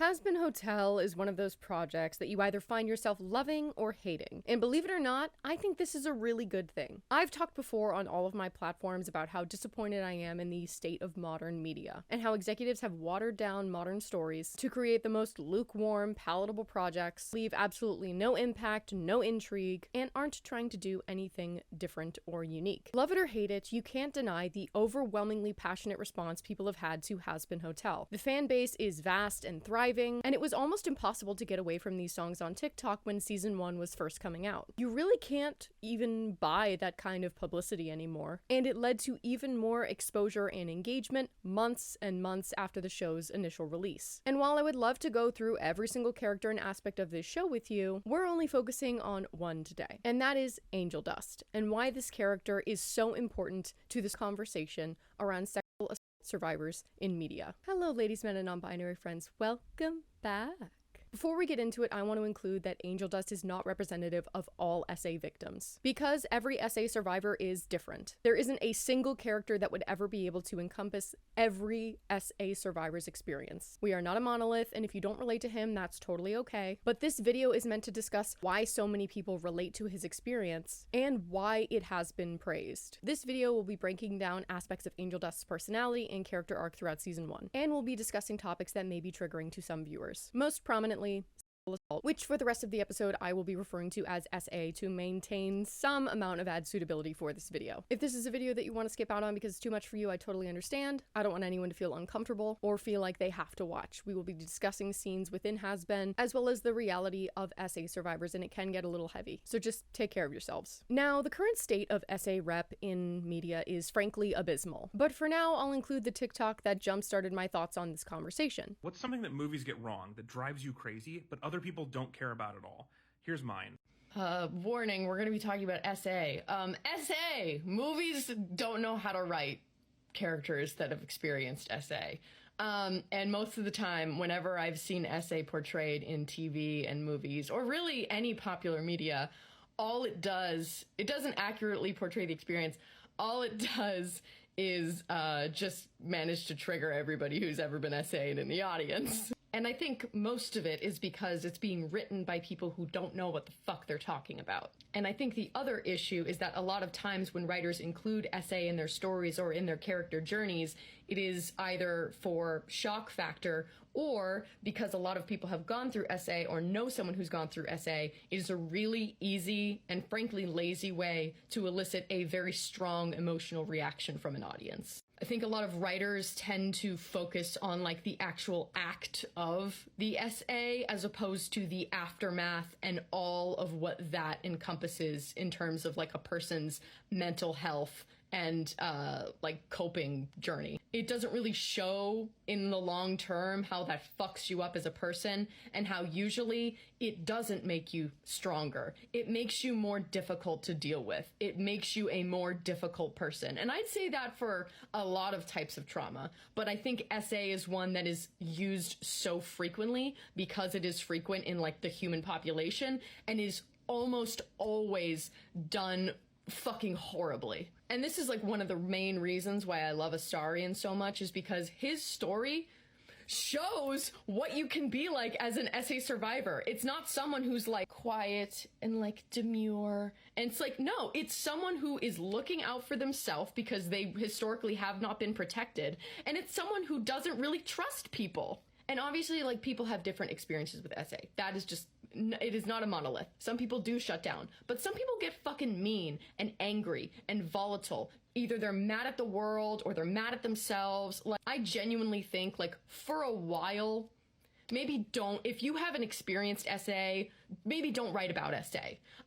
Has-Been Hotel is one of those projects that you either find yourself loving or hating. And believe it or not, I think this is a really good thing. I've talked before on all of my platforms about how disappointed I am in the state of modern media, and how executives have watered down modern stories to create the most lukewarm, palatable projects, leave absolutely no impact, no intrigue, and aren't trying to do anything different or unique. Love it or hate it, you can't deny the overwhelmingly passionate response people have had to Has-Been Hotel. The fan base is vast and thriving, and it was almost impossible to get away from these songs on TikTok when season 1 was first coming out. You really can't even buy that kind of publicity anymore, and it led to even more exposure and engagement months and months after the show's initial release. And while I would love to go through every single character and aspect of this show with you, we're only focusing on one today, and that is Angeldust, and why this character is so important to this conversation around sexual assault survivors in media. Hello, ladies, men, and non-binary friends. Welcome back. Before we get into it, I want to include that Angeldust is not representative of all SA victims, because every SA survivor is different. There isn't a single character that would ever be able to encompass every SA survivor's experience. We are not a monolith, and if you don't relate to him, that's totally okay. But this video is meant to discuss why so many people relate to his experience, and why it has been praised. This video will be breaking down aspects of Angeldust's personality and character arc throughout season 1, and we'll be discussing topics that may be triggering to some viewers. Most prominently, assault, which for the rest of the episode I will be referring to as SA to maintain some amount of ad suitability for this video. If this is a video that you want to skip out on because it's too much for you, I totally understand. I don't want anyone to feel uncomfortable or feel like they have to watch. We will be discussing scenes within Has-Been, as well as the reality of SA survivors, and it can get a little heavy, so just take care of yourselves. Now, the current state of SA rep in media is frankly abysmal, but for now I'll include the TikTok that jump-started my thoughts on this conversation. What's something that movies get wrong that drives you crazy, but other people don't care about at all? Here's mine. Warning, we're going to be talking about SA. SA! Movies don't know how to write characters that have experienced SA. And most of the time, whenever I've seen SA portrayed in TV and movies, or really any popular media, all it does, it doesn't accurately portray the experience. All it does is just manage to trigger everybody who's ever been SA'd in the audience. And I think most of it is because it's being written by people who don't know what the fuck they're talking about. And I think the other issue is that a lot of times when writers include SA in their stories or in their character journeys, it is either for shock factor or because a lot of people have gone through SA or know someone who's gone through SA. It is a really easy and frankly lazy way to elicit a very strong emotional reaction from an audience. I think a lot of writers tend to focus on like the actual act of the SA as opposed to the aftermath and all of what that encompasses in terms of like a person's mental health and like coping journey. It doesn't really show in the long term how that fucks you up as a person, and how usually it doesn't make you stronger. It makes you more difficult to deal with. It makes you a more difficult person. And I'd say that for a lot of types of trauma, but I think SA is one that is used so frequently because it is frequent in like the human population and is almost always done fucking horribly. And this is like one of the main reasons why I love Astarion so much, is because his story shows what you can be like as an SA survivor. It's not someone who's like quiet and like demure. And it's like, no, it's someone who is looking out for themselves because they historically have not been protected. And it's someone who doesn't really trust people. And obviously, like, people have different experiences with SA. That is just, it is not a monolith. Some people do shut down, but some people get fucking mean and angry and volatile. Either they're mad at the world or they're mad at themselves. Like, I genuinely think, like, for a while, maybe don't, if you haven't experienced SA, maybe don't write about SA.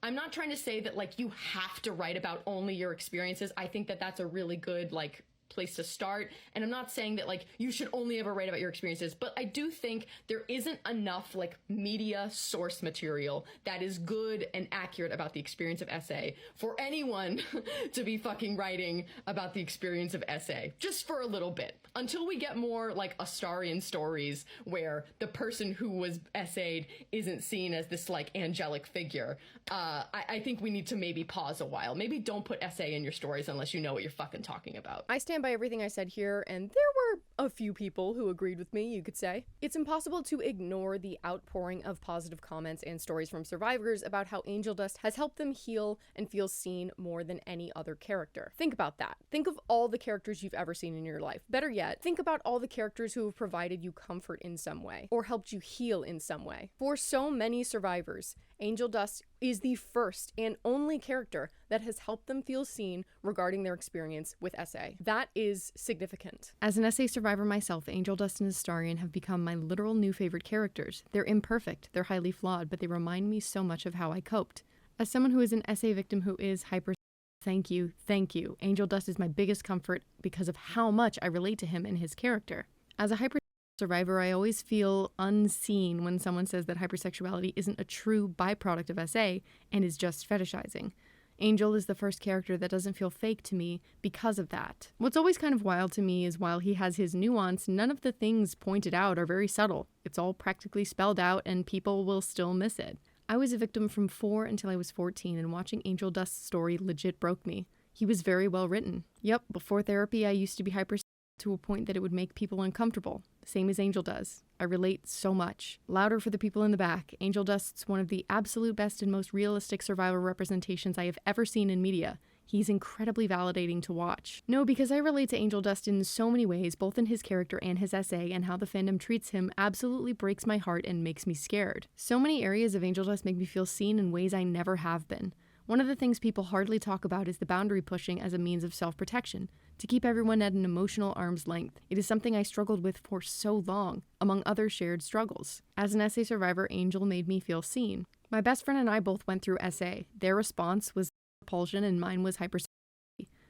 I'm not trying to say that, like, you have to write about only your experiences. I think that that's a really good, like, place to start. And I'm not saying that like you should only ever write about your experiences, but I do think there isn't enough like media source material that is good and accurate about the experience of SA for anyone to be fucking writing about the experience of SA just for a little bit, until we get more like Astarion stories where the person who was SA'd isn't seen as this like angelic figure. I think we need to maybe pause a while. Maybe don't put SA in your stories unless you know what you're fucking talking about. I stand by everything I said here, and there were a few people who agreed with me, you could say. It's impossible to ignore the outpouring of positive comments and stories from survivors about how Angeldust has helped them heal and feel seen more than any other character. Think about that. Think of all the characters you've ever seen in your life. Better yet, think about all the characters who have provided you comfort in some way, or helped you heal in some way. For so many survivors, Angeldust is the first and only character that has helped them feel seen regarding their experience with SA. That is significant. As an SA survivor myself, Angeldust and Astarion have become my literal new favorite characters. They're imperfect, they're highly flawed, but they remind me so much of how I coped. As someone who is an SA victim who is thank you. Angeldust is my biggest comfort because of how much I relate to him and his character. As a survivor, I always feel unseen when someone says that hypersexuality isn't a true byproduct of SA and is just fetishizing. Angel is the first character that doesn't feel fake to me because of that. What's always kind of wild to me is while he has his nuance, none of the things pointed out are very subtle. It's all practically spelled out and people will still miss it. I was a victim from 4 until I was 14, and watching Angeldust's story legit broke me. He was very well written. Yep, before therapy I used to be hyper to a point that it would make people uncomfortable, same as Angel does. I relate so much. Louder for the people in the back, Angeldust's one of the absolute best and most realistic survivor representations I have ever seen in media. He's incredibly validating to watch. No, because I relate to Angeldust in so many ways, both in his character and his SA, and how the fandom treats him absolutely breaks my heart and makes me scared. So many areas of Angeldust make me feel seen in ways I never have been. One of the things people hardly talk about is the boundary pushing as a means of self-protection, to keep everyone at an emotional arm's length. It is something I struggled with for so long, among other shared struggles. As an SA survivor, Angel made me feel seen. My best friend and I both went through SA. Their response was repulsion and mine was hypersexuality.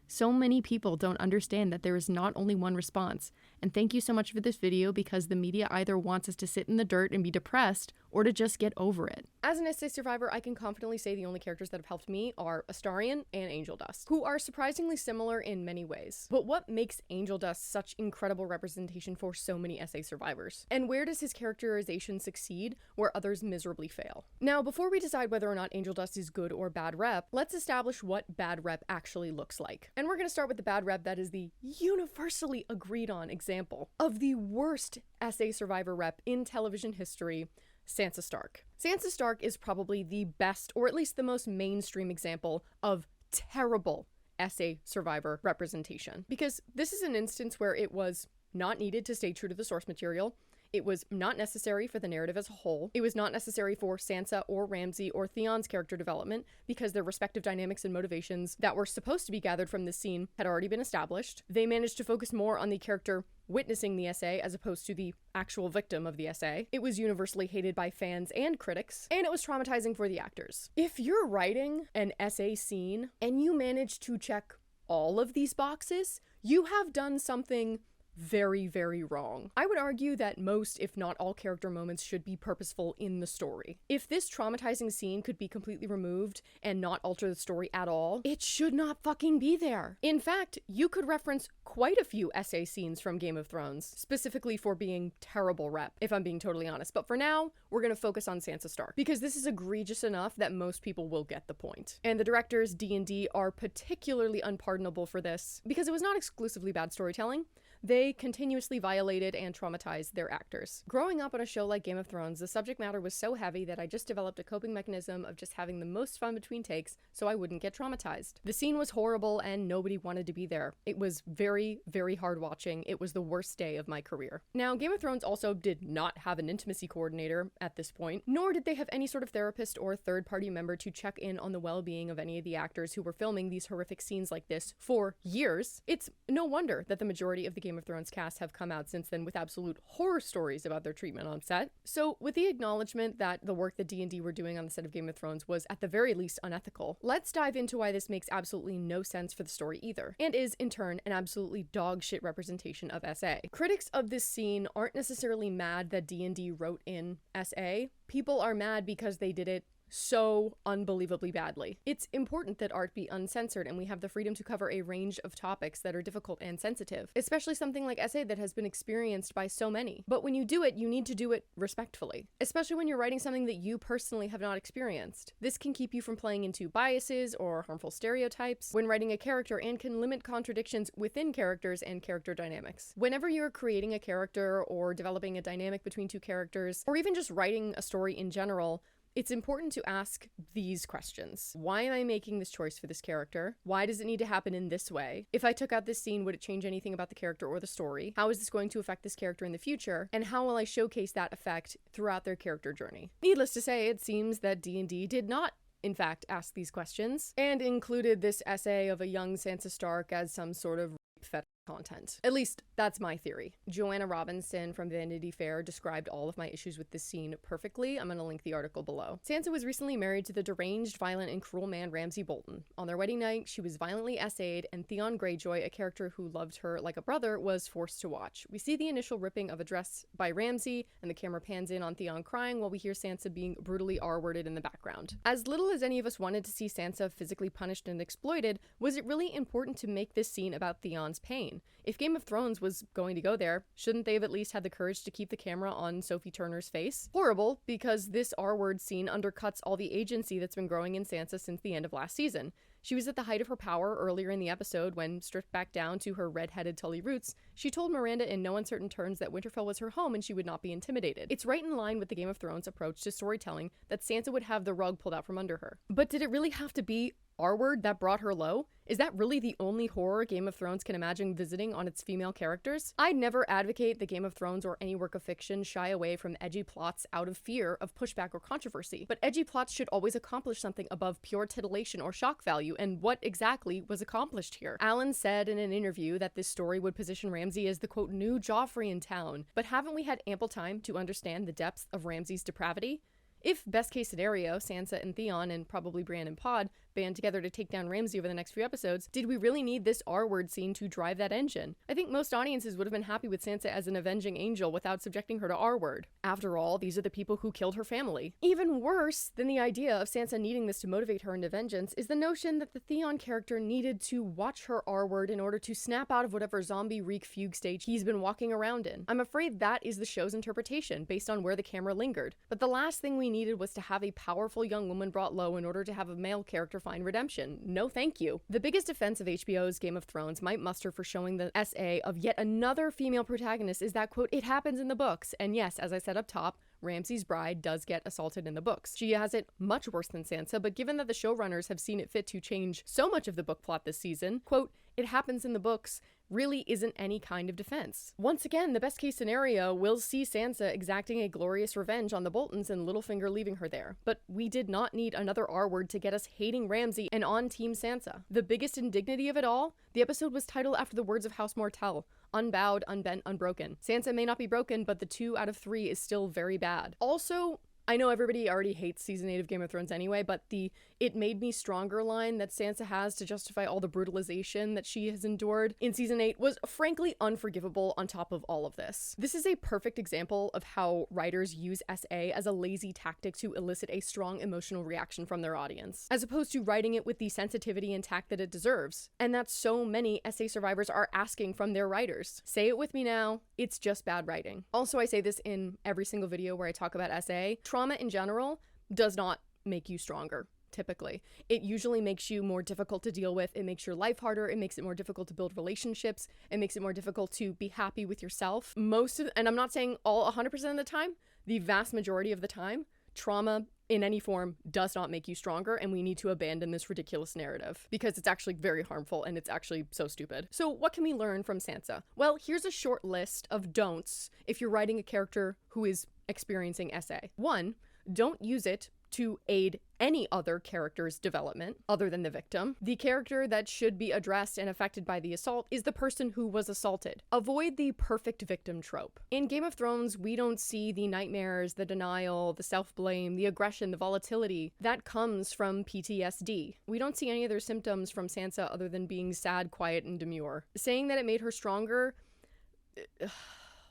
So many people don't understand that there is not only one response. And thank you so much for this video because the media either wants us to sit in the dirt and be depressed or to just get over it. As an SA survivor, I can confidently say the only characters that have helped me are Astarion and Angeldust, who are surprisingly similar in many ways. But what makes Angeldust such incredible representation for so many SA survivors? And where does his characterization succeed where others miserably fail? Now, before we decide whether or not Angeldust is good or bad rep, let's establish what bad rep actually looks like. And we're going to start with the bad rep that is the universally agreed on example of the worst SA survivor rep in television history, Sansa Stark. Sansa Stark is probably the best, or at least the most mainstream example of terrible SA survivor representation. Because this is an instance where it was not needed to stay true to the source material. It was not necessary for the narrative as a whole. It was not necessary for Sansa or Ramsay or Theon's character development because their respective dynamics and motivations that were supposed to be gathered from this scene had already been established. They managed to focus more on the character witnessing the SA as opposed to the actual victim of the SA. It was universally hated by fans and critics, and it was traumatizing for the actors. If you're writing an SA scene and you manage to check all of these boxes, you have done something very, very wrong. I would argue that most, if not all, character moments should be purposeful in the story. If this traumatizing scene could be completely removed and not alter the story at all, it should not fucking be there. In fact, you could reference quite a few SA scenes from Game of Thrones, specifically for being terrible rep, if I'm being totally honest. But for now, we're gonna focus on Sansa Stark, because this is egregious enough that most people will get the point. And the directors, D&D, are particularly unpardonable for this, because it was not exclusively bad storytelling. They continuously violated and traumatized their actors. Growing up on a show like Game of Thrones, the subject matter was so heavy that I just developed a coping mechanism of just having the most fun between takes so I wouldn't get traumatized. The scene was horrible and nobody wanted to be there. It was very, very hard watching. It was the worst day of my career. Now, Game of Thrones also did not have an intimacy coordinator at this point, nor did they have any sort of therapist or third-party member to check in on the well-being of any of the actors who were filming these horrific scenes like this for years. It's no wonder that the majority of the Game of Thrones cast have come out since then with absolute horror stories about their treatment on set. So with the acknowledgement that the work that D&D were doing on the set of Game of Thrones was at the very least unethical, let's dive into why this makes absolutely no sense for the story either, and is in turn an absolutely dog shit representation of SA. Critics of this scene aren't necessarily mad that D&D wrote in SA. People are mad because they did it so unbelievably badly. It's important that art be uncensored and we have the freedom to cover a range of topics that are difficult and sensitive, especially something like essay that has been experienced by so many. But when you do it, you need to do it respectfully, especially when you're writing something that you personally have not experienced. This can keep you from playing into biases or harmful stereotypes when writing a character and can limit contradictions within characters and character dynamics. Whenever you're creating a character or developing a dynamic between two characters, or even just writing a story in general, it's important to ask these questions. Why am I making this choice for this character? Why does it need to happen in this way? If I took out this scene, would it change anything about the character or the story? How is this going to affect this character in the future? And how will I showcase that effect throughout their character journey? Needless to say, it seems that D&D did not in fact ask these questions, and included this essay of a young Sansa Stark as some sort of fetish content. At least, that's my theory. Joanna Robinson from Vanity Fair described all of my issues with this scene perfectly. I'm gonna link the article below. Sansa was recently married to the deranged, violent, and cruel man Ramsay Bolton. On their wedding night, she was violently essayed, and Theon Greyjoy, a character who loved her like a brother, was forced to watch. We see the initial ripping of a dress by Ramsay, and the camera pans in on Theon crying while we hear Sansa being brutally R-worded in the background. As little as any of us wanted to see Sansa physically punished and exploited, was it really important to make this scene about Theon's pain? If Game of Thrones was going to go there, shouldn't they have at least had the courage to keep the camera on Sophie Turner's face? Horrible, because this R-word scene undercuts all the agency that's been growing in Sansa since the end of last season. She was at the height of her power earlier in the episode when, stripped back down to her red-headed Tully roots, she told Miranda in no uncertain terms that Winterfell was her home and she would not be intimidated. It's right in line with the Game of Thrones approach to storytelling that Sansa would have the rug pulled out from under her. But did it really have to be R-word that brought her low? Is that really the only horror Game of Thrones can imagine visiting on its female characters? I'd never advocate that Game of Thrones or any work of fiction shy away from edgy plots out of fear of pushback or controversy, but edgy plots should always accomplish something above pure titillation or shock value, and what exactly was accomplished here? Alan said in an interview that this story would position Ramsay as the quote new Joffrey in town, but haven't we had ample time to understand the depths of Ramsay's depravity? If, best case scenario, Sansa and Theon, and probably Brienne and Pod, band together to take down Ramsay over the next few episodes, did we really need this R-word scene to drive that engine? I think most audiences would have been happy with Sansa as an avenging angel without subjecting her to R-word. After all, these are the people who killed her family. Even worse than the idea of Sansa needing this to motivate her into vengeance is the notion that the Theon character needed to watch her R-word in order to snap out of whatever zombie reek fugue stage he's been walking around in. I'm afraid that is the show's interpretation, based on where the camera lingered. But the last thing we needed was to have a powerful young woman brought low in order to have a male character find redemption. No thank you. The biggest offense of HBO's Game of Thrones might muster for showing the SA of yet another female protagonist is that, quote, it happens in the books. And yes, as I said up top, Ramsay's bride does get assaulted in the books. She has it much worse than Sansa, but given that the showrunners have seen it fit to change so much of the book plot this season, quote, it happens in the books, really isn't any kind of defense. Once again, the best case scenario will see Sansa exacting a glorious revenge on the Boltons and Littlefinger leaving her there. But we did not need another R-word to get us hating Ramsay and on Team Sansa. The biggest indignity of it all, the episode was titled after the words of House Martell: unbowed, unbent, unbroken. Sansa may not be broken, but the 2 out of 3 is still very bad. Also, I know everybody already hates season 8 of Game of Thrones anyway, but the "it made me stronger" line that Sansa has to justify all the brutalization that she has endured in season 8 was frankly unforgivable on top of all of this. This is a perfect example of how writers use SA as a lazy tactic to elicit a strong emotional reaction from their audience, as opposed to writing it with the sensitivity and tact that it deserves. And that so many SA survivors are asking from their writers. Say it with me now, it's just bad writing. Also, I say this in every single video where I talk about SA. Trauma in general does not make you stronger. Typically, it usually makes you more difficult to deal with. It makes your life harder. It makes it more difficult to build relationships. It makes it more difficult to be happy with yourself. And I'm not saying all 100% of the time, the vast majority of the time, trauma in any form does not make you stronger, and we need to abandon this ridiculous narrative because it's actually very harmful and it's actually so stupid. So what can we learn from Sansa? Well, here's a short list of don'ts if you're writing a character who is experiencing SA. 1, don't use it to aid any other character's development other than the victim. The character that should be addressed and affected by the assault is the person who was assaulted. Avoid the perfect victim trope. In Game of Thrones, we don't see the nightmares, the denial, the self-blame, the aggression, the volatility that comes from PTSD. We don't see any other symptoms from Sansa other than being sad, quiet, and demure. Saying that it made her stronger,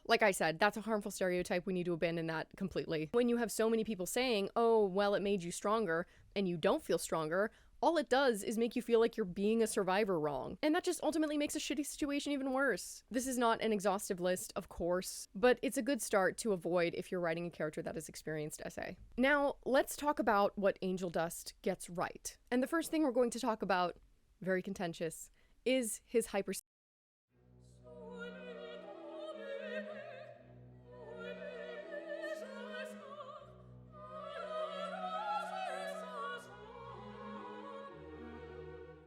Like I said, that's a harmful stereotype. We need to abandon that completely. When you have so many people saying, oh, well, it made you stronger, and you don't feel stronger, all it does is make you feel like you're being a survivor wrong. And that just ultimately makes a shitty situation even worse. This is not an exhaustive list, of course, but it's a good start to avoid if you're writing a character that has experienced SA. Now, let's talk about what Angeldust gets right. And the first thing we're going to talk about, very contentious, is his hypersexuality.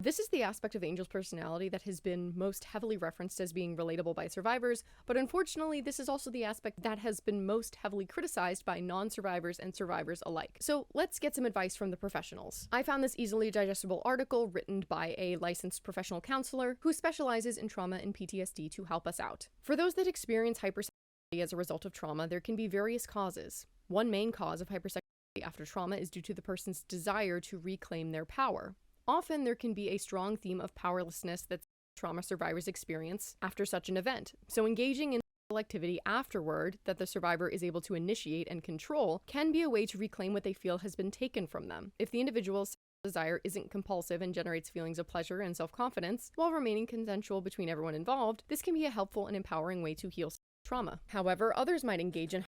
This is the aspect of Angel's personality that has been most heavily referenced as being relatable by survivors, but unfortunately, this is also the aspect that has been most heavily criticized by non-survivors and survivors alike. So let's get some advice from the professionals. I found this easily digestible article written by a licensed professional counselor who specializes in trauma and PTSD to help us out. For those that experience hypersexuality as a result of trauma, there can be various causes. One main cause of hypersexuality after trauma is due to the person's desire to reclaim their power. Often there can be a strong theme of powerlessness that trauma survivors experience after such an event, so engaging in sexual activity afterward that the survivor is able to initiate and control can be a way to reclaim what they feel has been taken from them. If the individual's desire isn't compulsive and generates feelings of pleasure and self-confidence, while remaining consensual between everyone involved, this can be a helpful and empowering way to heal trauma. However, others might engage in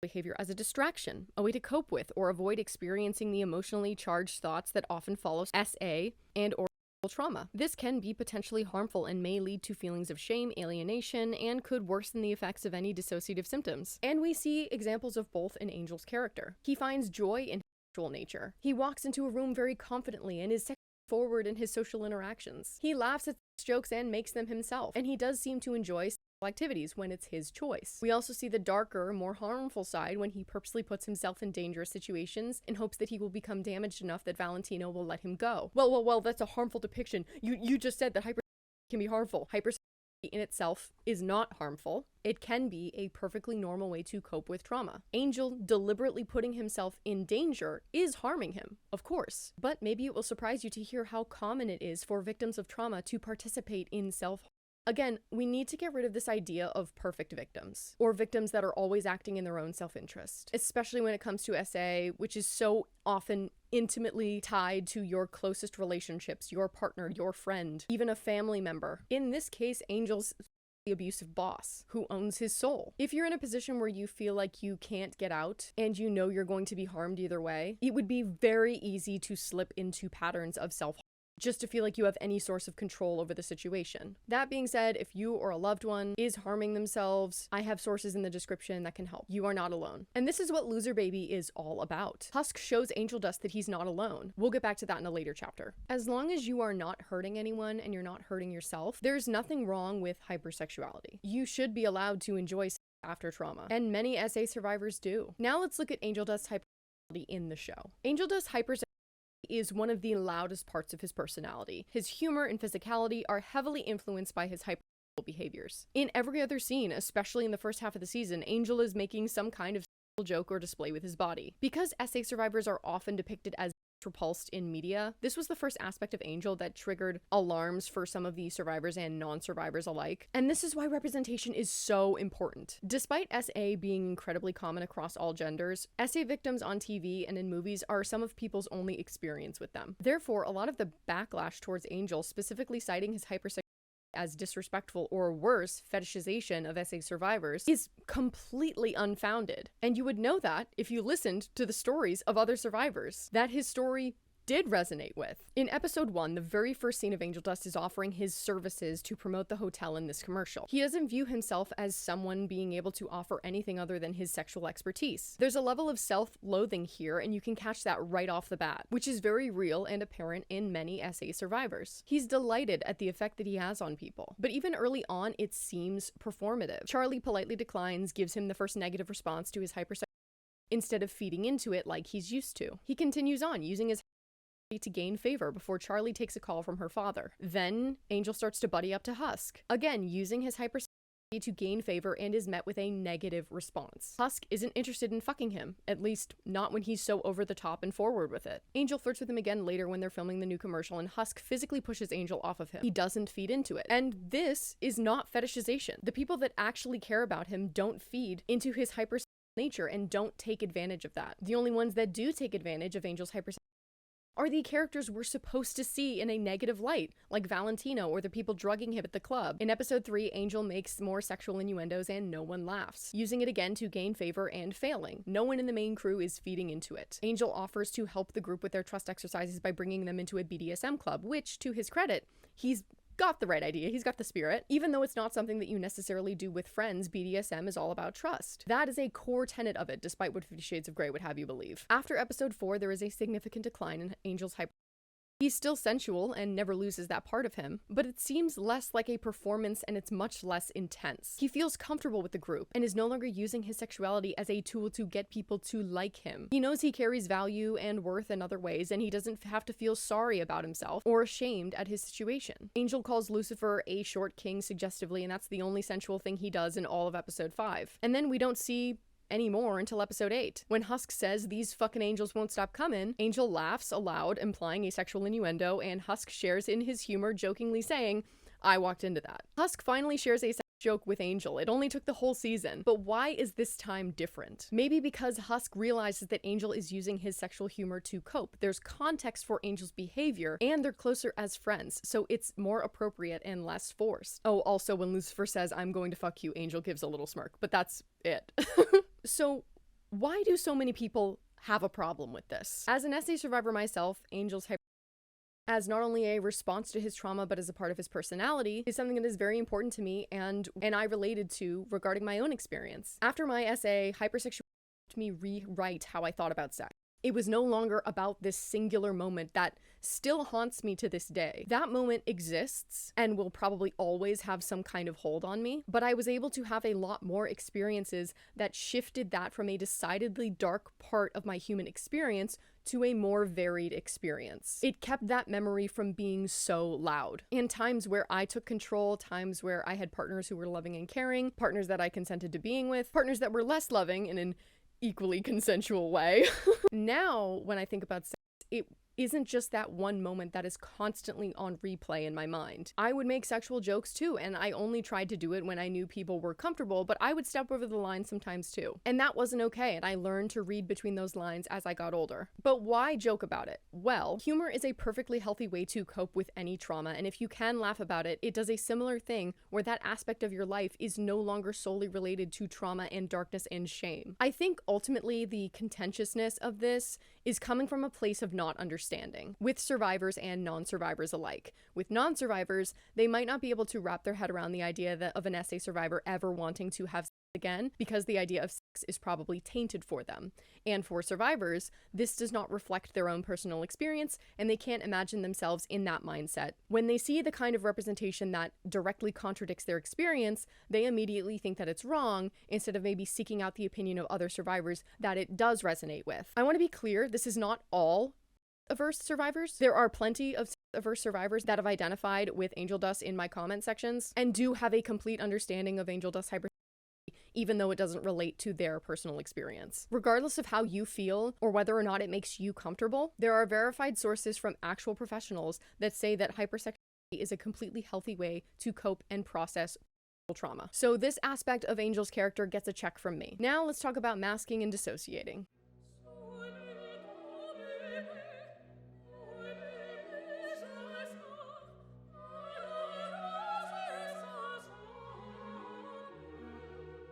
behavior as a distraction, a way to cope with or avoid experiencing the emotionally charged thoughts that often follow SA and or trauma. This can be potentially harmful and may lead to feelings of shame, alienation, and could worsen the effects of any dissociative symptoms. And we see examples of both in Angel's character. He finds joy in his sexual nature. He walks into a room very confidently and is sexually forward in his social interactions. He laughs at jokes and makes them himself, and he does seem to enjoy activities when it's his choice. We also see the darker, more harmful side when he purposely puts himself in dangerous situations in hopes that he will become damaged enough that Valentino will let him go. Well, that's a harmful depiction. You just said that hypersexuality can be harmful. Hypersexuality in itself is not harmful. It can be a perfectly normal way to cope with trauma. Angel deliberately putting himself in danger is harming him, of course, but maybe it will surprise you to hear how common it is for victims of trauma to participate in self-harm. Again, we need to get rid of this idea of perfect victims, or victims that are always acting in their own self-interest, especially when it comes to SA, which is so often intimately tied to your closest relationships, your partner, your friend, even a family member. In this case, Angel's the abusive boss who owns his soul. If you're in a position where you feel like you can't get out and you know you're going to be harmed either way, it would be very easy to slip into patterns of self-harm just to feel like you have any source of control over the situation. That being said, if you or a loved one is harming themselves, I have sources in the description that can help. You are not alone. And this is what Loser Baby is all about. Husk shows Angeldust that he's not alone. We'll get back to that in a later chapter. As long as you are not hurting anyone and you're not hurting yourself, there's nothing wrong with hypersexuality. You should be allowed to enjoy sex after trauma, and many SA survivors do. Now let's look at Angeldust's hypersexuality in the show. Angeldust's hypersexuality is one of the loudest parts of his personality. His humor and physicality are heavily influenced by his hypersexual behaviors. In every other scene, especially in the first half of the season, Angel is making some kind of sexual joke or display with his body. Because SA survivors are often depicted as repulsed in media, this was the first aspect of Angel that triggered alarms for some of the survivors and non-survivors alike. And this is why representation is so important. Despite SA being incredibly common across all genders, SA victims on TV and in movies are some of people's only experience with them. Therefore, a lot of the backlash towards Angel, specifically citing his hypersexuality as disrespectful or worse fetishization of SA survivors, is completely unfounded. And you would know that if you listened to the stories of other survivors that his story did resonate with. In episode 1, the very first scene of Angeldust is offering his services to promote the hotel in this commercial. He doesn't view himself as someone being able to offer anything other than his sexual expertise. There's a level of self-loathing here, and you can catch that right off the bat, which is very real and apparent in many SA survivors. He's delighted at the effect that he has on people, but even early on, it seems performative. Charlie politely declines, gives him the first negative response to his hypersexuality instead of feeding into it like he's used to. He continues on, using his to gain favor before Charlie takes a call from her father. Then Angel starts to buddy up to Husk, again using his hypersexuality to gain favor and is met with a negative response. Husk isn't interested in fucking him, at least not when he's so over the top and forward with it. Angel flirts with him again later when they're filming the new commercial, and Husk physically pushes Angel off of him. He doesn't feed into it. And this is not fetishization. The people that actually care about him don't feed into his hypersexual nature and don't take advantage of that. The only ones that do take advantage of Angel's hypersexuality are the characters we're supposed to see in a negative light, like Valentino or the people drugging him at the club. In episode 3, Angel makes more sexual innuendos and no one laughs, using it again to gain favor and failing. No one in the main crew is feeding into it. Angel offers to help the group with their trust exercises by bringing them into a BDSM club, which, to his credit, he's got the right idea. He's got the spirit. Even though it's not something that you necessarily do with friends, BDSM is all about trust. That is a core tenet of it, despite what 50 Shades of Grey would have you believe. After episode 4, there is a significant decline in Angel's hyper. He's still sensual and never loses that part of him, but it seems less like a performance and it's much less intense. He feels comfortable with the group and is no longer using his sexuality as a tool to get people to like him. He knows he carries value and worth in other ways, and he doesn't have to feel sorry about himself or ashamed at his situation. Angel calls Lucifer a short king suggestively, and that's the only sensual thing he does in all of episode 5. And then we don't see anymore until episode 8. When Husk says these fucking angels won't stop coming, Angel laughs aloud, implying a sexual innuendo, and Husk shares in his humor, jokingly saying, "I walked into that." Husk finally shares a sex joke with Angel. It only took the whole season, but why is this time different? Maybe because Husk realizes that Angel is using his sexual humor to cope. There's context for Angel's behavior, and they're closer as friends, so it's more appropriate and less forced. Oh, also when Lucifer says, "I'm going to fuck you," Angel gives a little smirk, but that's it. So why do so many people have a problem with this? As an SA survivor myself, Angel's as not only a response to his trauma, but as a part of his personality, is something that is very important to me and I related to regarding my own experience. After my essay, Hypersexuality helped me rewrite how I thought about sex. It was no longer about this singular moment that still haunts me to this day. That moment exists and will probably always have some kind of hold on me, but I was able to have a lot more experiences that shifted that from a decidedly dark part of my human experience to a more varied experience. It kept that memory from being so loud. And times where I took control, times where I had partners who were loving and caring, partners that I consented to being with, partners that were less loving in an equally consensual way. Now, when I think about sex, it isn't just that one moment that is constantly on replay in my mind. I would make sexual jokes too, and I only tried to do it when I knew people were comfortable, but I would step over the line sometimes too. And that wasn't okay, and I learned to read between those lines as I got older. But why joke about it? Well, humor is a perfectly healthy way to cope with any trauma, and if you can laugh about it, it does a similar thing where that aspect of your life is no longer solely related to trauma and darkness and shame. I think ultimately the contentiousness of this is coming from a place of not understanding, with survivors and non-survivors alike. With non-survivors, they might not be able to wrap their head around the idea of an SA survivor ever wanting to have sex again, because the idea of sex is probably tainted for them. And for survivors, this does not reflect their own personal experience, and they can't imagine themselves in that mindset. When they see the kind of representation that directly contradicts their experience, they immediately think that it's wrong, instead of maybe seeking out the opinion of other survivors that it does resonate with. I want to be clear, this is not all averse survivors. There are plenty of averse survivors that have identified with Angeldust in my comment sections and do have a complete understanding of Angeldust hypersexuality, even though it doesn't relate to their personal experience. Regardless of how you feel or whether or not it makes you comfortable, there are verified sources from actual professionals that say that hypersexuality is a completely healthy way to cope and process trauma. So this aspect of Angel's character gets a check from me. Now let's talk about masking and dissociating.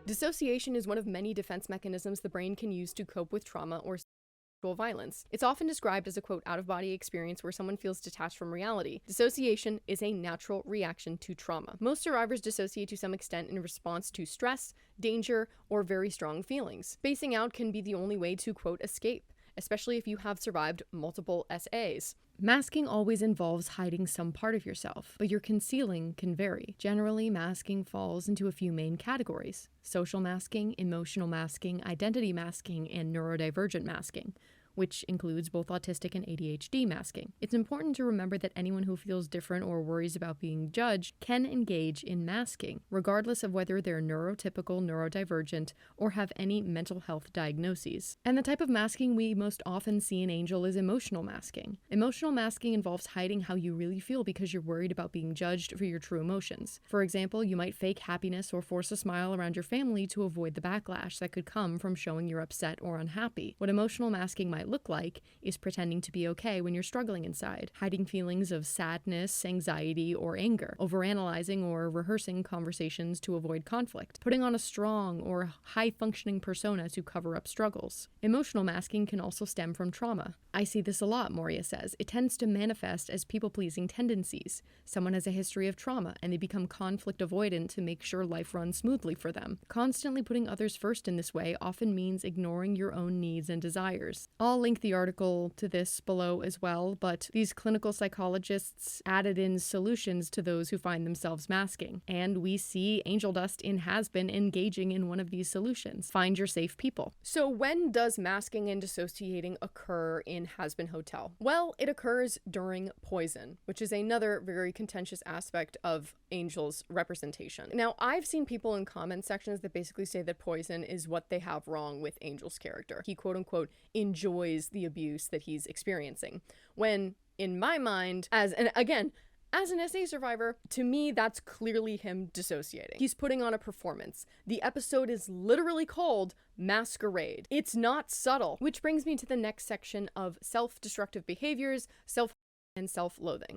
Dissociation is one of many defense mechanisms the brain can use to cope with trauma or sexual violence. It's often described as a, quote, out-of-body experience where someone feels detached from reality. Dissociation is a natural reaction to trauma. Most survivors dissociate to some extent in response to stress, danger, or very strong feelings. Spacing out can be the only way to, quote, escape, especially if you have survived multiple SAs. Masking always involves hiding some part of yourself, but your concealing can vary. Generally, masking falls into a few main categories: social masking, emotional masking, identity masking, and neurodivergent masking. which includes both autistic and ADHD masking. It's important to remember that anyone who feels different or worries about being judged can engage in masking, regardless of whether they're neurotypical, neurodivergent, or have any mental health diagnoses. And the type of masking we most often see in Angel is emotional masking. Emotional masking involves hiding how you really feel because you're worried about being judged for your true emotions. For example, you might fake happiness or force a smile around your family to avoid the backlash that could come from showing you're upset or unhappy. What emotional masking might look like is pretending to be okay when you're struggling inside, hiding feelings of sadness, anxiety, or anger, overanalyzing or rehearsing conversations to avoid conflict, putting on a strong or high-functioning persona to cover up struggles. Emotional masking can also stem from trauma. I see this a lot, Moria says. It tends to manifest as people-pleasing tendencies. Someone has a history of trauma, and they become conflict avoidant to make sure life runs smoothly for them. Constantly putting others first in this way often means ignoring your own needs and desires. I'll link the article to this below as well, but these clinical psychologists added in solutions to those who find themselves masking. And we see Angeldust in Has Been engaging in one of these solutions. Find your safe people. So when does masking and dissociating occur in Has Been Hotel? Well, it occurs during Poison, which is another very contentious aspect of Angel's representation. Now, I've seen people in comment sections that basically say that Poison is what they have wrong with Angel's character. He quote-unquote enjoys the abuse that he's experiencing. When, in my mind, as an SA survivor, to me, that's clearly him dissociating. He's putting on a performance. The episode is literally called Masquerade. It's not subtle. Which brings me to the next section of self-destructive behaviors, and self-loathing.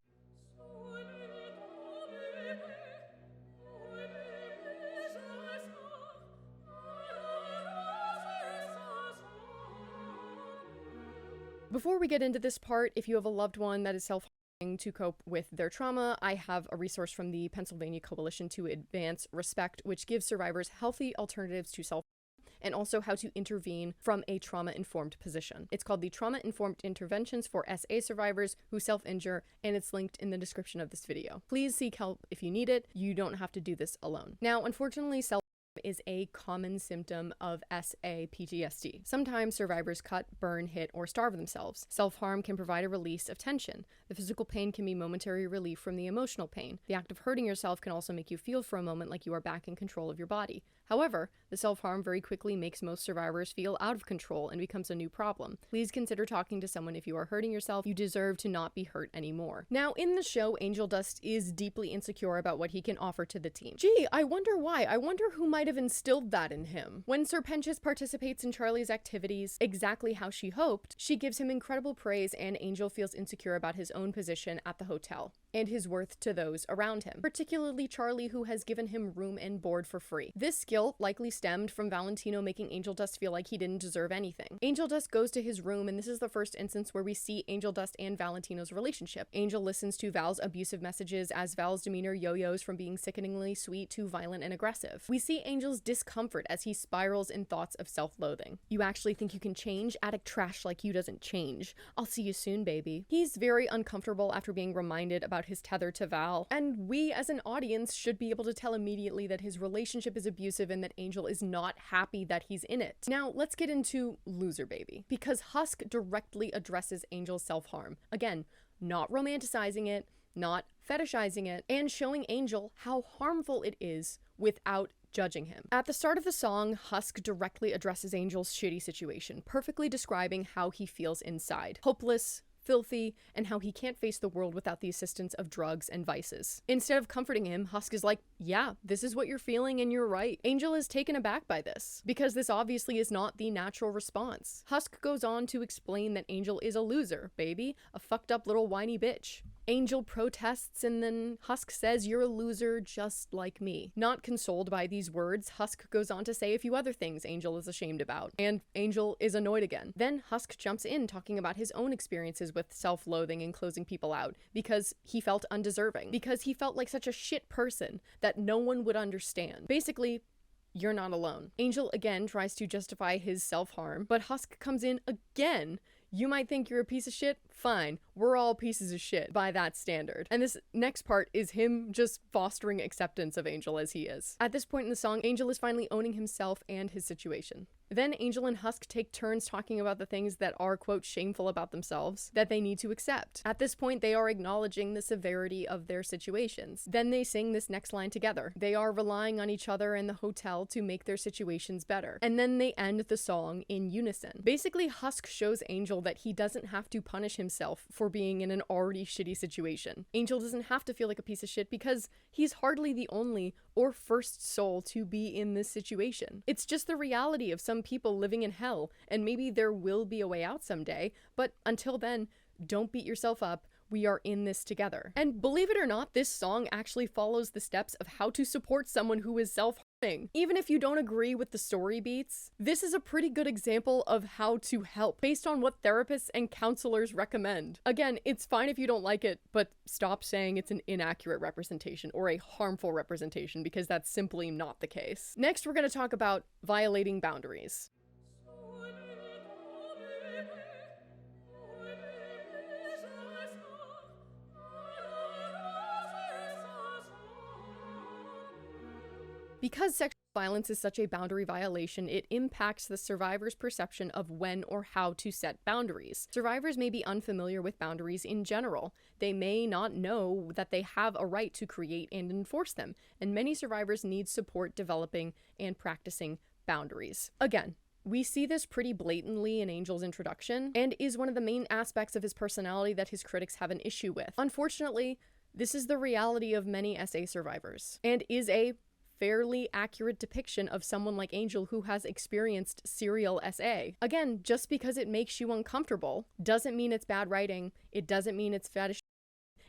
Before we get into this part, if you have a loved one that is self-harming to cope with their trauma, I have a resource from the Pennsylvania Coalition to Advance Respect, which gives survivors healthy alternatives to self-harm and also how to intervene from a trauma-informed position. It's called the Trauma-Informed Interventions for SA Survivors Who Self-Injure, and it's linked in the description of this video. Please seek help if you need it. You don't have to do this alone. Now, unfortunately, is a common symptom of SA PTSD. Sometimes survivors cut, burn, hit, or starve themselves. Self-harm can provide a release of tension. The physical pain can be momentary relief from the emotional pain. The act of hurting yourself can also make you feel for a moment like you are back in control of your body. However, the self-harm very quickly makes most survivors feel out of control and becomes a new problem. Please consider talking to someone if you are hurting yourself. You deserve to not be hurt anymore. Now, in the show, Angeldust is deeply insecure about what he can offer to the team. Gee, I wonder why. I wonder who might have instilled that in him. When Serpentius participates in Charlie's activities exactly how she hoped, she gives him incredible praise, and Angel feels insecure about his own position at the hotel and his worth to those around him, particularly Charlie, who has given him room and board for free. This guilt likely stemmed from Valentino making Angeldust feel like he didn't deserve anything. Angeldust goes to his room, and this is the first instance where we see Angeldust and Valentino's relationship. Angel listens to Val's abusive messages as Val's demeanor yo-yos from being sickeningly sweet to violent and aggressive. We see Angel's discomfort as he spirals in thoughts of self-loathing. You actually think you can change? Addict trash like you doesn't change. I'll see you soon, baby. He's very uncomfortable after being reminded about his tether to Val, and we as an audience should be able to tell immediately that his relationship is abusive and that Angel is not happy that he's in it. Now, let's get into Loser Baby, because Husk directly addresses Angel's self-harm. Again, not romanticizing it, not fetishizing it, and showing Angel how harmful it is without judging him. At the start of the song, Husk directly addresses Angel's shitty situation, perfectly describing how he feels inside. Hopeless, filthy, and how he can't face the world without the assistance of drugs and vices. Instead of comforting him, Husk is like, yeah, this is what you're feeling and you're right. Angel is taken aback by this, because this obviously is not the natural response. Husk goes on to explain that Angel is a loser, baby, a fucked up little whiny bitch. Angel protests, and then Husk says, you're a loser just like me. Not consoled by these words, Husk goes on to say a few other things Angel is ashamed about, and Angel is annoyed again. Then Husk jumps in, talking about his own experiences with self-loathing and closing people out, because he felt undeserving, because he felt like such a shit person that no one would understand. Basically, you're not alone. Angel again tries to justify his self-harm, but Husk comes in again. You might think you're a piece of shit? fine, we're all pieces of shit by that standard. And this next part is him just fostering acceptance of Angel as he is. At this point in the song, Angel is finally owning himself and his situation. Then Angel and Husk take turns talking about the things that are, quote, shameful about themselves that they need to accept. At this point, they are acknowledging the severity of their situations. Then they sing this next line together. They are relying on each other and the hotel to make their situations better. And then they end the song in unison. Basically, Husk shows Angel that he doesn't have to punish himself for being in an already shitty situation. Angel doesn't have to feel like a piece of shit because he's hardly the only or first soul to be in this situation. It's just the reality of some people living in hell, and maybe there will be a way out someday, but until then, don't beat yourself up. We are in this together. And believe it or not, this song actually follows the steps of how to support someone who is self-harming. Even if you don't agree with the story beats, this is a pretty good example of how to help based on what therapists and counselors recommend. Again, it's fine if you don't like it, but stop saying it's an inaccurate representation or a harmful representation, because that's simply not the case. Next, we're going to talk about violating boundaries. Because sexual violence is such a boundary violation, it impacts the survivor's perception of when or how to set boundaries. Survivors may be unfamiliar with boundaries in general. They may not know that they have a right to create and enforce them, and many survivors need support developing and practicing boundaries. Again, we see this pretty blatantly in Angel's introduction, and is one of the main aspects of his personality that his critics have an issue with. Unfortunately, this is the reality of many SA survivors, and is a fairly accurate depiction of someone like Angel who has experienced serial SA. Again, just because it makes you uncomfortable doesn't mean it's bad writing, it doesn't mean it's fetish,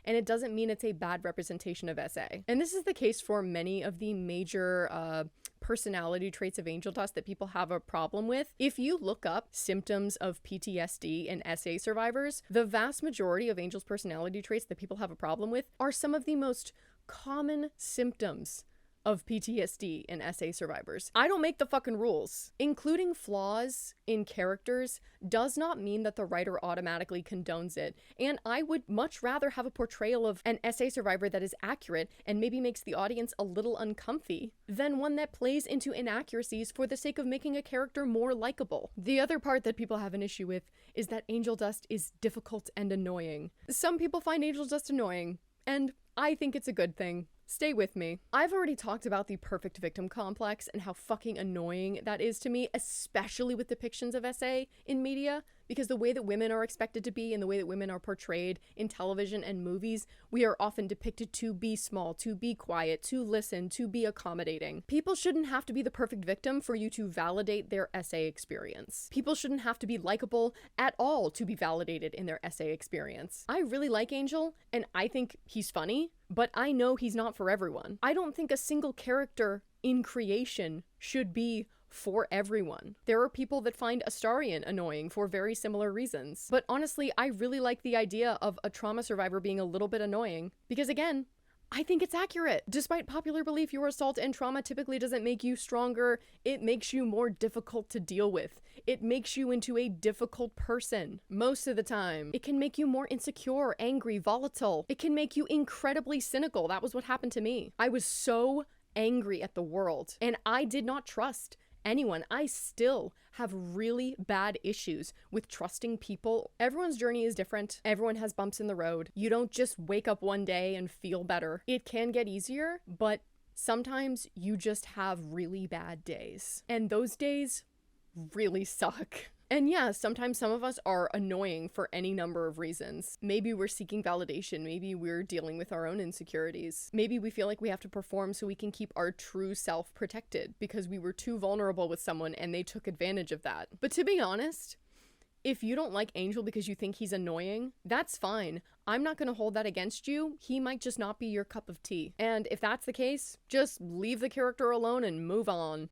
and it doesn't mean it's a bad representation of SA. And this is the case for many of the major personality traits of Angeldust that people have a problem with. If you look up symptoms of PTSD in SA survivors, the vast majority of Angel's personality traits that people have a problem with are some of the most common symptoms of PTSD in SA survivors. I don't make the fucking rules. Including flaws in characters does not mean that the writer automatically condones it, and I would much rather have a portrayal of an SA survivor that is accurate and maybe makes the audience a little uncomfy than one that plays into inaccuracies for the sake of making a character more likable. The other part that people have an issue with is that Angeldust is difficult and annoying. Some people find Angeldust annoying, and I think it's a good thing. Stay with me. I've already talked about the perfect victim complex and how fucking annoying that is to me, especially with depictions of SA in media, because the way that women are expected to be and the way that women are portrayed in television and movies, we are often depicted to be small, to be quiet, to listen, to be accommodating. People shouldn't have to be the perfect victim for you to validate their SA experience. People shouldn't have to be likable at all to be validated in their SA experience. I really like Angel, and I think he's funny, but I know he's not for everyone. I don't think a single character in creation should be for everyone. There are people that find Astarion annoying for very similar reasons. But honestly, I really like the idea of a trauma survivor being a little bit annoying, because again, I think it's accurate. Despite popular belief, your assault and trauma typically doesn't make you stronger. It makes you more difficult to deal with. It makes you into a difficult person. Most of the time, it can make you more insecure, angry, volatile. It can make you incredibly cynical. That was what happened to me. I was so angry at the world, and I did not trust anyone. I still have really bad issues with trusting people. Everyone's journey is different. Everyone has bumps in the road. You don't just wake up one day and feel better. It can get easier, but sometimes you just have really bad days. And those days really suck. And yeah, sometimes some of us are annoying for any number of reasons. Maybe we're seeking validation. Maybe we're dealing with our own insecurities. Maybe we feel like we have to perform so we can keep our true self protected because we were too vulnerable with someone and they took advantage of that. But to be honest, if you don't like Angel because you think he's annoying, that's fine. I'm not gonna hold that against you. He might just not be your cup of tea. And if that's the case, just leave the character alone and move on.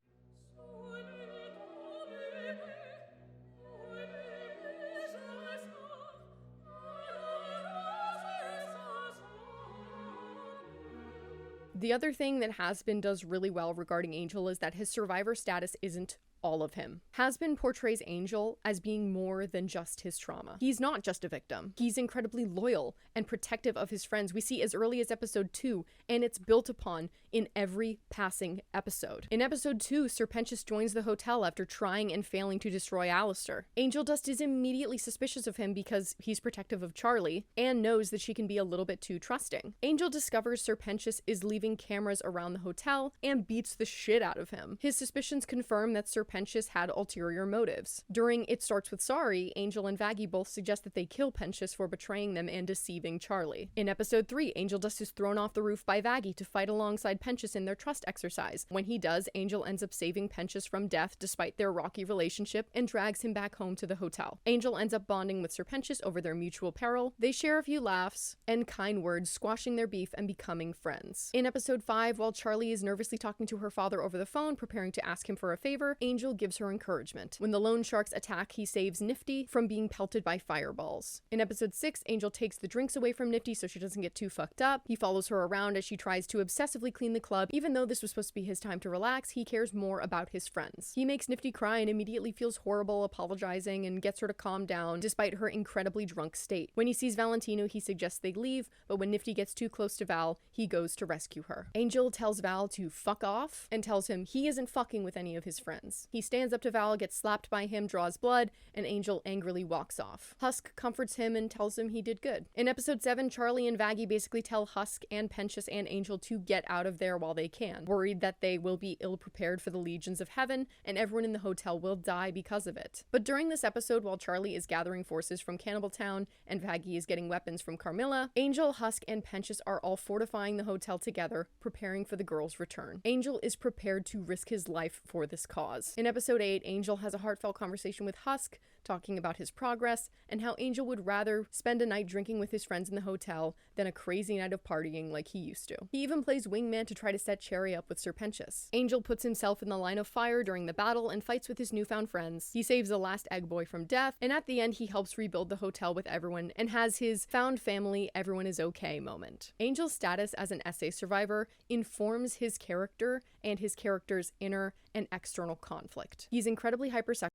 The other thing that Has Been does really well regarding Angel is that his survivor status isn't all of him. Has-Been portrays Angel as being more than just his trauma. He's not just a victim. He's incredibly loyal and protective of his friends. We see as early as episode 2, and it's built upon in every passing episode. In episode 2, Serpentius joins the hotel after trying and failing to destroy Alistair. Angeldust is immediately suspicious of him because he's protective of Charlie and knows that she can be a little bit too trusting. Angel discovers Serpentius is leaving cameras around the hotel and beats the shit out of him. His suspicions confirm that Serpentius had ulterior motives. During It Starts With Sorry, Angel and Vaggie both suggest that they kill Pentius for betraying them and deceiving Charlie. In episode 3, Angeldust is thrown off the roof by Vaggie to fight alongside Pentius in their trust exercise. When he does, Angel ends up saving Pentius from death despite their rocky relationship and drags him back home to the hotel. Angel ends up bonding with Serpentius over their mutual peril. They share a few laughs and kind words, squashing their beef and becoming friends. In episode 5, while Charlie is nervously talking to her father over the phone, preparing to ask him for a favor, Angel gives her encouragement. When the loan sharks attack, he saves Nifty from being pelted by fireballs. In episode 6, Angel takes the drinks away from Nifty so she doesn't get too fucked up. He follows her around as she tries to obsessively clean the club. Even though this was supposed to be his time to relax, he cares more about his friends. He makes Nifty cry and immediately feels horrible, apologizing and gets her to calm down despite her incredibly drunk state. When he sees Valentino, he suggests they leave, but when Nifty gets too close to Val, he goes to rescue her. Angel tells Val to fuck off and tells him he isn't fucking with any of his friends. He stands up to Val, gets slapped by him, draws blood, and Angel angrily walks off. Husk comforts him and tells him he did good. In episode 7, Charlie and Vaggie basically tell Husk and Pentius and Angel to get out of there while they can, worried that they will be ill-prepared for the legions of heaven and everyone in the hotel will die because of it. But during this episode, while Charlie is gathering forces from Cannibal Town and Vaggie is getting weapons from Carmilla, Angel, Husk, and Pentius are all fortifying the hotel together, preparing for the girl's return. Angel is prepared to risk his life for this cause. In episode 8, Angel has a heartfelt conversation with Husk, talking about his progress and how Angel would rather spend a night drinking with his friends in the hotel than a crazy night of partying like he used to. He even plays wingman to try to set Cherry up with Serpentius. Angel puts himself in the line of fire during the battle and fights with his newfound friends. He saves the last egg boy from death, and at the end he helps rebuild the hotel with everyone and has his found family, everyone is okay moment. Angel's status as an SA survivor informs his character and his character's inner and external conflict. He's incredibly hypersexual,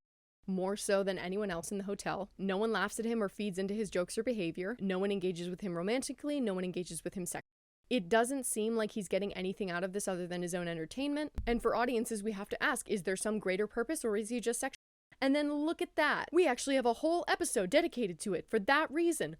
more so than anyone else in the hotel. No one laughs at him or feeds into his jokes or behavior. No one engages with him romantically. No one engages with him sexually. It doesn't seem like he's getting anything out of this other than his own entertainment. And for audiences, we have to ask, is there some greater purpose or is he just sexual? And then look at that. We actually have a whole episode dedicated to it for that reason.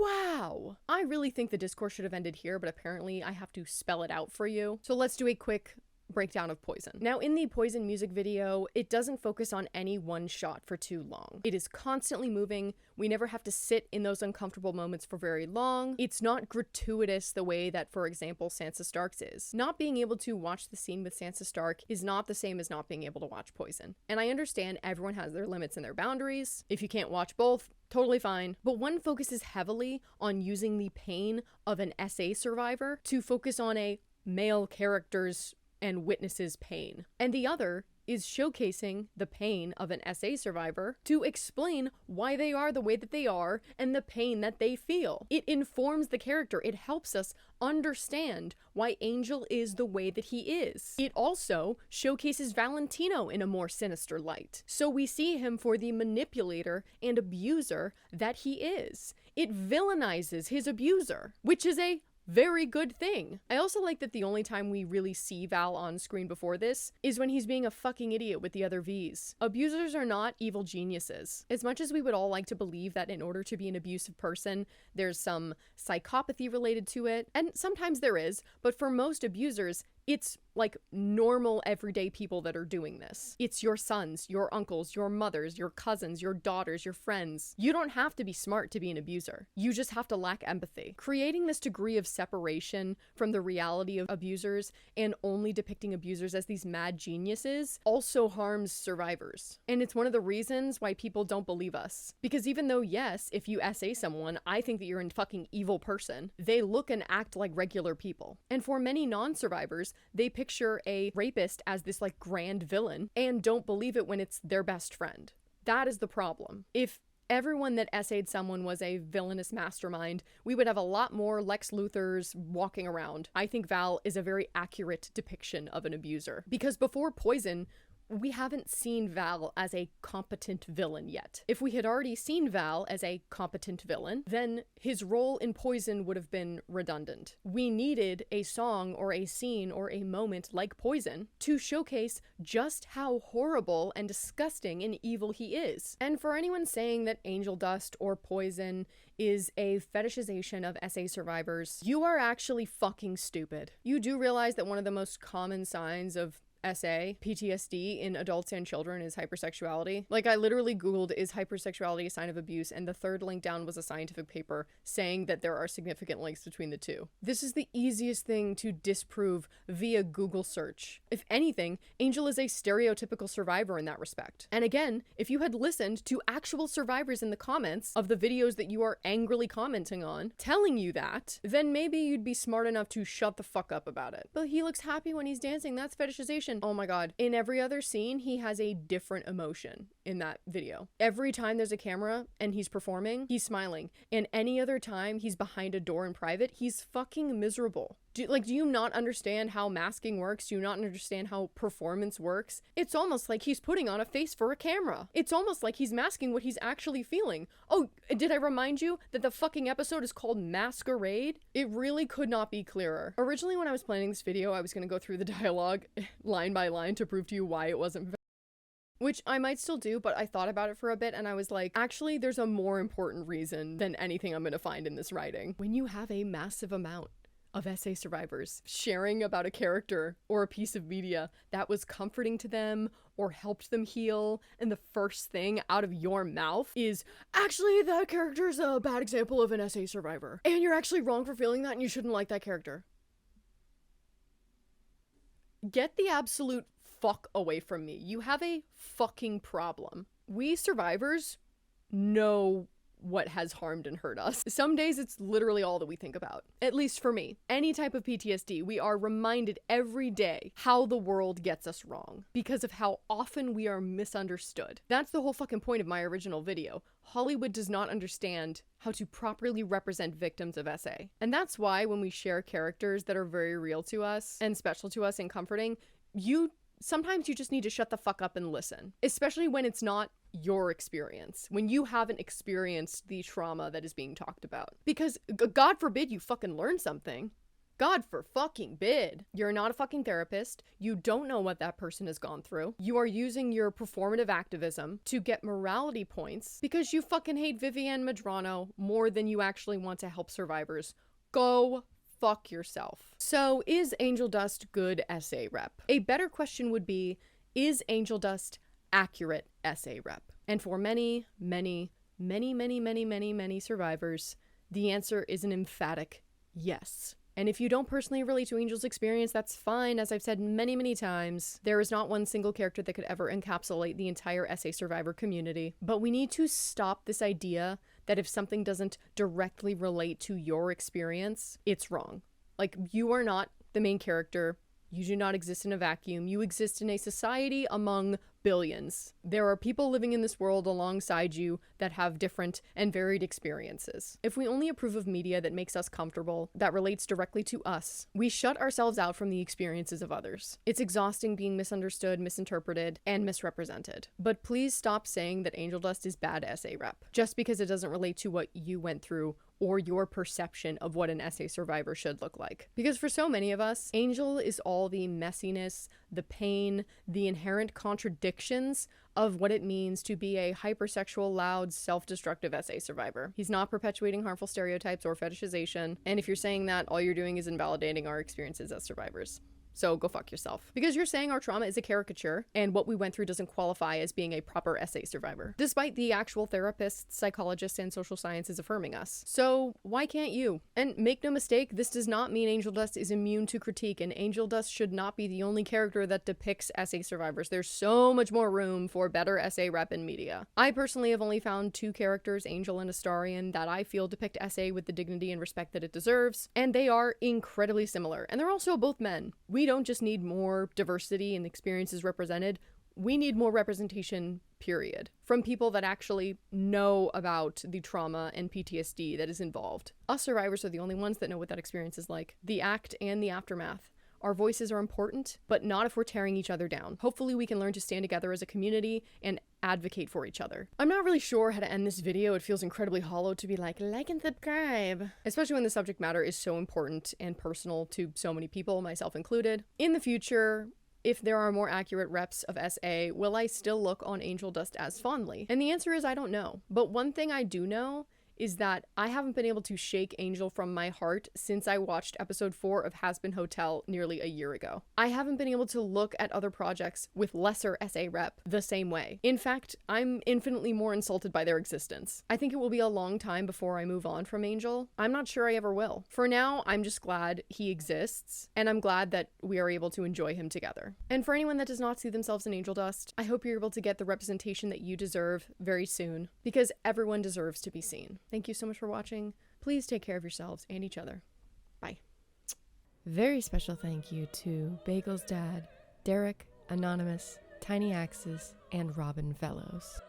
Wow. I really think the discourse should have ended here, but apparently I have to spell it out for you. So let's do a quick breakdown of Poison. Now, in the Poison music video, it doesn't focus on any one shot for too long. It is constantly moving. We never have to sit in those uncomfortable moments for very long. It's not gratuitous the way that, for example, Sansa Stark's is. Not being able to watch the scene with Sansa Stark is not the same as not being able to watch Poison. And I understand everyone has their limits and their boundaries. If you can't watch both, totally fine. But one focuses heavily on using the pain of an SA survivor to focus on a male character's and witnesses' pain. And the other is showcasing the pain of an SA survivor to explain why they are the way that they are and the pain that they feel. It informs the character. It helps us understand why Angel is the way that he is. It also showcases Valentino in a more sinister light. So we see him for the manipulator and abuser that he is. It villainizes his abuser, which is a very good thing. I also like that the only time we really see Val on screen before this is when he's being a fucking idiot with the other Vs. Abusers are not evil geniuses. As much as we would all like to believe that in order to be an abusive person, there's some psychopathy related to it, and sometimes there is, but for most abusers, it's like normal everyday people that are doing this. It's your sons, your uncles, your mothers, your cousins, your daughters, your friends. You don't have to be smart to be an abuser. You just have to lack empathy. Creating this degree of separation from the reality of abusers and only depicting abusers as these mad geniuses also harms survivors. And it's one of the reasons why people don't believe us. Because even though, yes, if you SA someone, I think that you're a fucking evil person, they look and act like regular people. And for many non-survivors, they picture a rapist as this like grand villain and don't believe it when it's their best friend. That is the problem. If everyone that SA'd someone was a villainous mastermind, we would have a lot more Lex Luthors walking around. I think Val is a very accurate depiction of an abuser. Because before Poison, we haven't seen Val as a competent villain yet. If we had already seen Val as a competent villain, then his role in Poison would have been redundant. We needed a song or a scene or a moment like Poison to showcase just how horrible and disgusting and evil he is. And for anyone saying that Angeldust or Poison is a fetishization of SA survivors, you are actually fucking stupid. You do realize that one of the most common signs of SA, PTSD in adults and children is hypersexuality. Like, I literally Googled, is hypersexuality a sign of abuse? And the third link down was a scientific paper saying that there are significant links between the two. This is the easiest thing to disprove via Google search. If anything, Angel is a stereotypical survivor in that respect. And again, if you had listened to actual survivors in the comments of the videos that you are angrily commenting on, telling you that, then maybe you'd be smart enough to shut the fuck up about it. But he looks happy when he's dancing. That's fetishization. Oh my god. In every other scene, he has a different emotion in that video. Every time there's a camera and he's performing, he's smiling. And any other time he's behind a door in private, he's fucking miserable. Do you not understand how masking works? Do you not understand how performance works? It's almost like he's putting on a face for a camera. It's almost like he's masking what he's actually feeling. Oh, did I remind you that the fucking episode is called Masquerade? It really could not be clearer. Originally, when I was planning this video, I was going to go through the dialogue line by line to prove to you why it wasn't, which I might still do, but I thought about it for a bit and I was like, actually, there's a more important reason than anything I'm going to find in this writing. When you have a massive amount of SA survivors sharing about a character or a piece of media that was comforting to them or helped them heal, and the first thing out of your mouth is, actually, that character is a bad example of an SA survivor, and you're actually wrong for feeling that and you shouldn't like that character. Get the absolute fuck away from me. You have a fucking problem. We survivors know what has harmed and hurt us. Some days it's literally all that we think about. At least for me. Any type of PTSD, we are reminded every day how the world gets us wrong because of how often we are misunderstood. That's the whole fucking point of my original video. Hollywood does not understand how to properly represent victims of SA. And that's why when we share characters that are very real to us and special to us and comforting, sometimes you just need to shut the fuck up and listen, especially when it's not your experience, when you haven't experienced the trauma that is being talked about. Because God forbid you fucking learn something. God for fucking bid. You're not a fucking therapist. You don't know what that person has gone through. You are using your performative activism to get morality points because you fucking hate Vivienne Madrano more than you actually want to help survivors. Go fuck yourself. So, is Angeldust good SA rep? A better question would be, is Angeldust accurate SA rep? And for many survivors, the answer is an emphatic yes. And if you don't personally relate to Angel's experience, that's fine. As I've said many times, there is not one single character that could ever encapsulate the entire SA survivor community. But we need to stop this idea that if something doesn't directly relate to your experience, it's wrong. Like, you are not the main character. You do not exist in a vacuum. You exist in a society among billions. There are people living in this world alongside you that have different and varied experiences. If we only approve of media that makes us comfortable, that relates directly to us, we shut ourselves out from the experiences of others. It's exhausting being misunderstood, misinterpreted, and misrepresented. But please stop saying that Angeldust is bad SA rep, just because it doesn't relate to what you went through or your perception of what an SA survivor should look like. Because for so many of us, Angel is all the messiness, the pain, the inherent contradictions of what it means to be a hypersexual, loud, self-destructive SA survivor. He's not perpetuating harmful stereotypes or fetishization, and if you're saying that, all you're doing is invalidating our experiences as survivors. So go fuck yourself. Because you're saying our trauma is a caricature and what we went through doesn't qualify as being a proper SA survivor, despite the actual therapists, psychologists, and social sciences affirming us. So why can't you? And make no mistake, this does not mean Angeldust is immune to critique, and Angeldust should not be the only character that depicts SA survivors. There's so much more room for better SA rep in media. I personally have only found 2 characters, Angel and Astarion, that I feel depict SA with the dignity and respect that it deserves, and they are incredibly similar. And they're also both men. We don't just need more diversity and experiences represented, we need more representation, period, from people that actually know about the trauma and PTSD that is involved. Us survivors are the only ones that know what that experience is like. The act and the aftermath Our voices are important, but not if we're tearing each other down. Hopefully we can learn to stand together as a community and advocate for each other. I'm not really sure how to end this video. It feels incredibly hollow to be like and subscribe, especially when the subject matter is so important and personal to so many people, myself included. In the future, if there are more accurate reps of SA, will I still look on Angeldust as fondly? And the answer is I don't know. But one thing I do know is that I haven't been able to shake Angel from my heart since I watched episode 4 of Has Been Hotel nearly a year ago. I haven't been able to look at other projects with lesser SA rep the same way. In fact, I'm infinitely more insulted by their existence. I think it will be a long time before I move on from Angel. I'm not sure I ever will. For now, I'm just glad he exists, and I'm glad that we are able to enjoy him together. And for anyone that does not see themselves in Angeldust, I hope you're able to get the representation that you deserve very soon, because everyone deserves to be seen. Thank you so much for watching. Please take care of yourselves and each other. Bye. Very special thank you to Bagel's dad, Derek, Anonymous, Tiny Axes, and Robin Fellows.